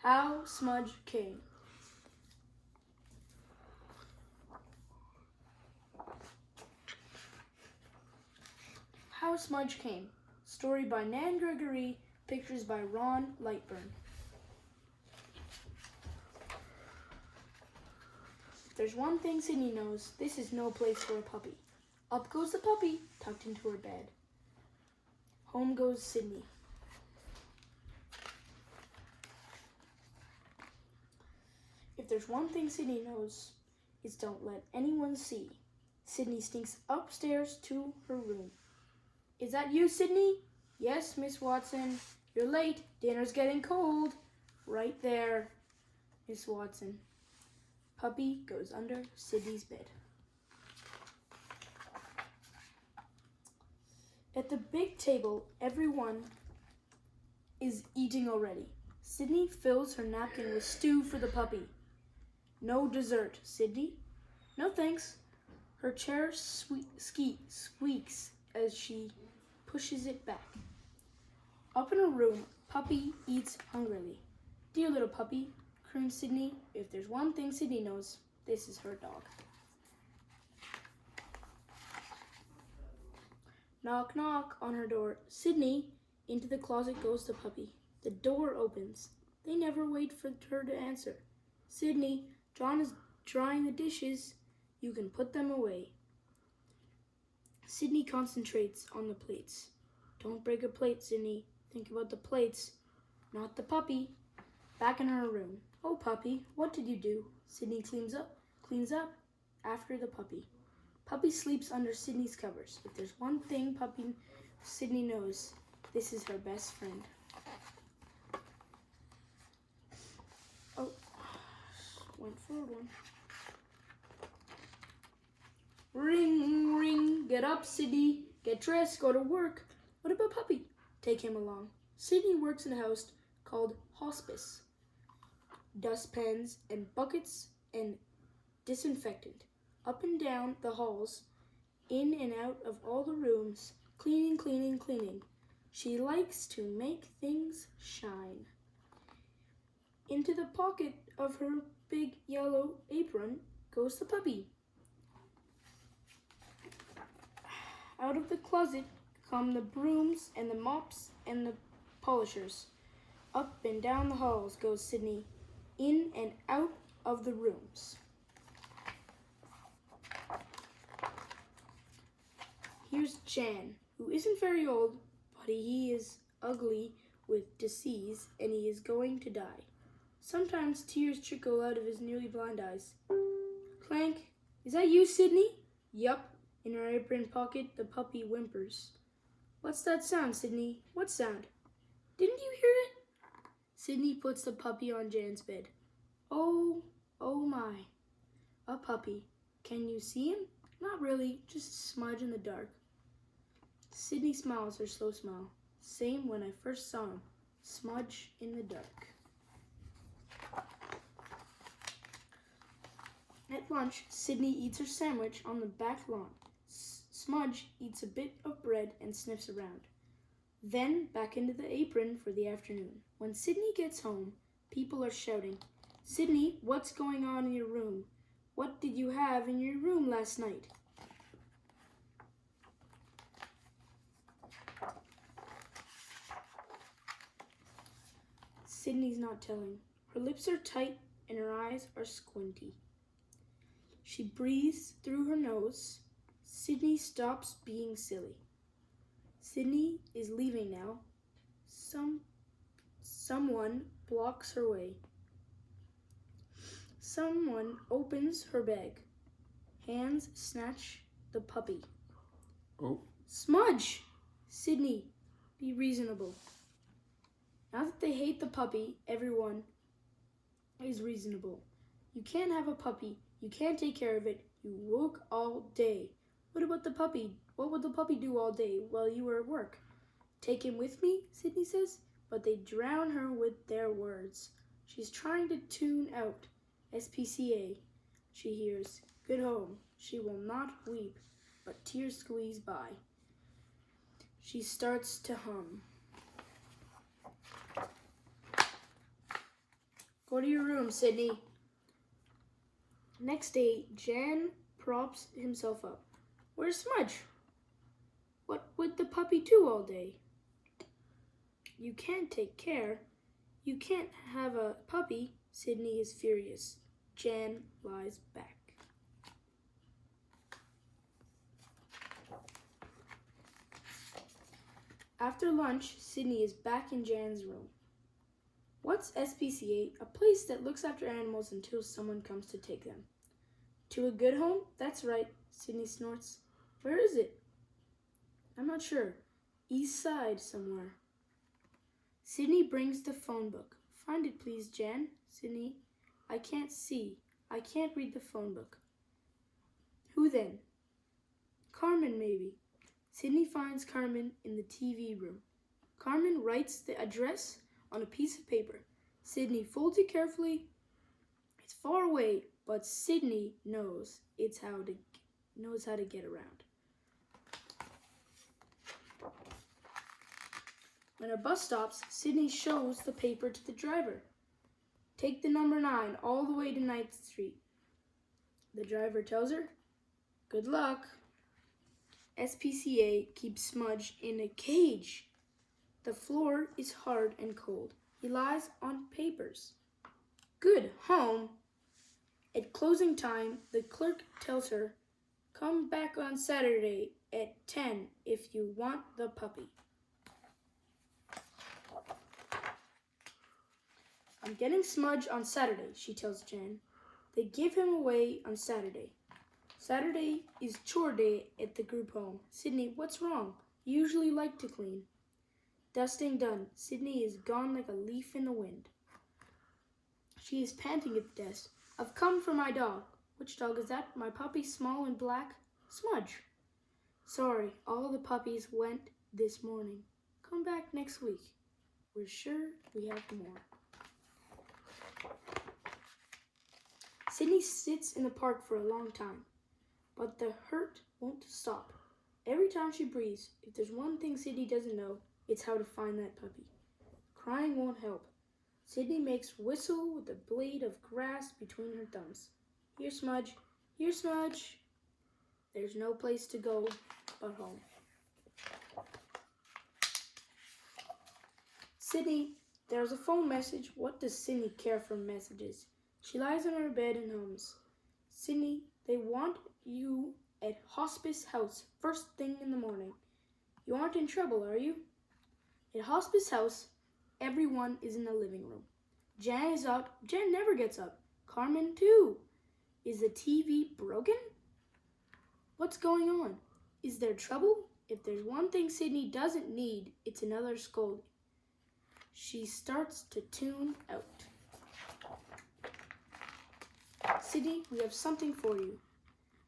How Smudge Came. How Smudge Came. Story by Nan Gregory. Pictures by Ron Lightburn. If there's one thing Sydney knows, this is no place for a puppy. Up goes the puppy, tucked into her bed. Home goes Sydney. If there's one thing Sydney knows, it's don't let anyone see. Sydney sneaks upstairs to her room. Is that you, Sydney? Yes, Miss Watson. You're late. Dinner's getting cold. Right there, Miss Watson. Puppy goes under Sydney's bed. At the big table, everyone is eating already. Sydney fills her napkin with stew for the puppy. No dessert, Sydney. No thanks. Her chair squeaks as she pushes it back. Up in her room, Puppy eats hungrily. Dear little puppy, croons Sydney. If there's one thing Sydney knows, this is her dog. Knock, knock on her door. Sydney, into the closet goes the puppy. The door opens. They never wait for her to answer. Sydney, John is drying the dishes. You can put them away. Sydney concentrates on the plates. Don't break a plate, Sydney. Think about the plates, not the puppy. Back in her room. Oh, puppy, what did you do? Sydney cleans up after the puppy. Puppy sleeps under Sydney's covers. If there's one thing Sydney knows, this is her best friend. Oh, went forward one. Ring, ring, get up, Sydney. Get dressed, go to work. What about Puppy? Take him along. Sydney works in a house called hospice. Dustpans and buckets and disinfectant. Up and down the halls, in and out of all the rooms, cleaning, cleaning, cleaning. She likes to make things shine. Into the pocket of her big yellow apron goes the puppy. Out of the closet come the brooms and the mops and the polishers. Up and down the halls goes Sydney, in and out of the rooms. Here's Jan, who isn't very old, but he is ugly with disease and he is going to die. Sometimes tears trickle out of his nearly blind eyes. Clank, is that you, Sydney? Yup. In her apron pocket, the puppy whimpers. What's that sound, Sydney? What sound? Didn't you hear it? Sydney puts the puppy on Jan's bed. Oh my. A puppy. Can you see him? Not really, just a smudge in the dark. Sydney smiles her slow smile. Same when I first saw him. Smudge in the dark. At lunch, Sydney eats her sandwich on the back lawn. Smudge eats a bit of bread and sniffs around. Then back into the apron for the afternoon. When Sydney gets home, people are shouting, Sydney, what's going on in your room? What did you have in your room last night? Sydney's not telling. Her lips are tight and her eyes are squinty. She breathes through her nose. Sydney stops being silly. Sydney is leaving now. Someone blocks her way. Someone opens her bag. Hands snatch the puppy. Oh. Smudge! Sydney, be reasonable. Now that they hate the puppy, everyone is reasonable. You can't have a puppy. You can't take care of it. You work all day. What about the puppy? What would the puppy do all day while you were at work? Take him with me, Sydney says, but they drown her with their words. She's trying to tune out SPCA. She hears, good home. She will not weep, but tears squeeze by. She starts to hum. to your room, Sydney. Next day, Jan props himself up. Where's Smudge? What would the puppy do all day? You can't take care. You can't have a puppy. Sydney is furious. Jan lies back. After lunch, Sydney is back in Jan's room. What's SPCA? A place that looks after animals until someone comes to take them. To a good home? That's right, Sydney snorts. Where is it? I'm not sure. East side somewhere. Sydney brings the phone book. Find it, please, Jan. Sydney, I can't see. I can't read the phone book. Who then? Carmen, maybe. Sydney finds Carmen in the TV room. Carmen writes the address on a piece of paper. Sydney folds it carefully. It's far away, but Sydney knows how to get around. When a bus stops, Sydney shows the paper to the driver. Take the number 9 all the way to 9th Street. The driver tells her, good luck. SPCA keeps Smudge in a cage. The floor is hard and cold. He lies on papers. Good home. At closing time, the clerk tells her, come back on Saturday at 10 if you want the puppy. I'm getting Smudge on Saturday, she tells Jan. They give him away on Saturday. Saturday is chore day at the group home. Sydney, what's wrong? You usually like to clean. Dusting done. Sydney is gone like a leaf in the wind. She is panting at the desk. I've come for my dog. Which dog is that? My puppy, small and black? Smudge. Sorry, all the puppies went this morning. Come back next week. We're sure we have more. Sydney sits in the park for a long time. But the hurt won't stop. Every time she breathes, if there's one thing Sydney doesn't know, it's how to find that puppy. Crying won't help. Sydney makes whistle with a blade of grass between her thumbs. Here, Smudge. Here, Smudge. There's no place to go but home. Sydney, there's a phone message. What does Sydney care for messages? She lies on her bed and hums. Sydney, they want you at Hospice House first thing in the morning. You aren't in trouble, are you? At Hospice House, everyone is in the living room. Jan is up. Jan never gets up. Carmen, too. Is the TV broken? What's going on? Is there trouble? If there's one thing Sydney doesn't need, it's another scolding. She starts to tune out. Sydney, we have something for you.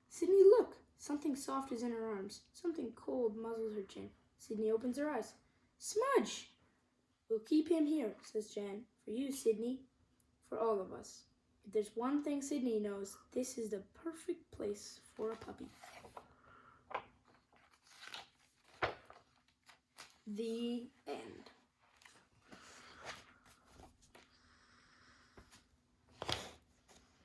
Sydney, look. Something soft is in her arms. Something cold muzzles her chin. Sydney opens her eyes. Smudge! We'll keep him here, says Jan. For you, Sydney. For all of us. If there's one thing Sydney knows, this is the perfect place for a puppy. The end.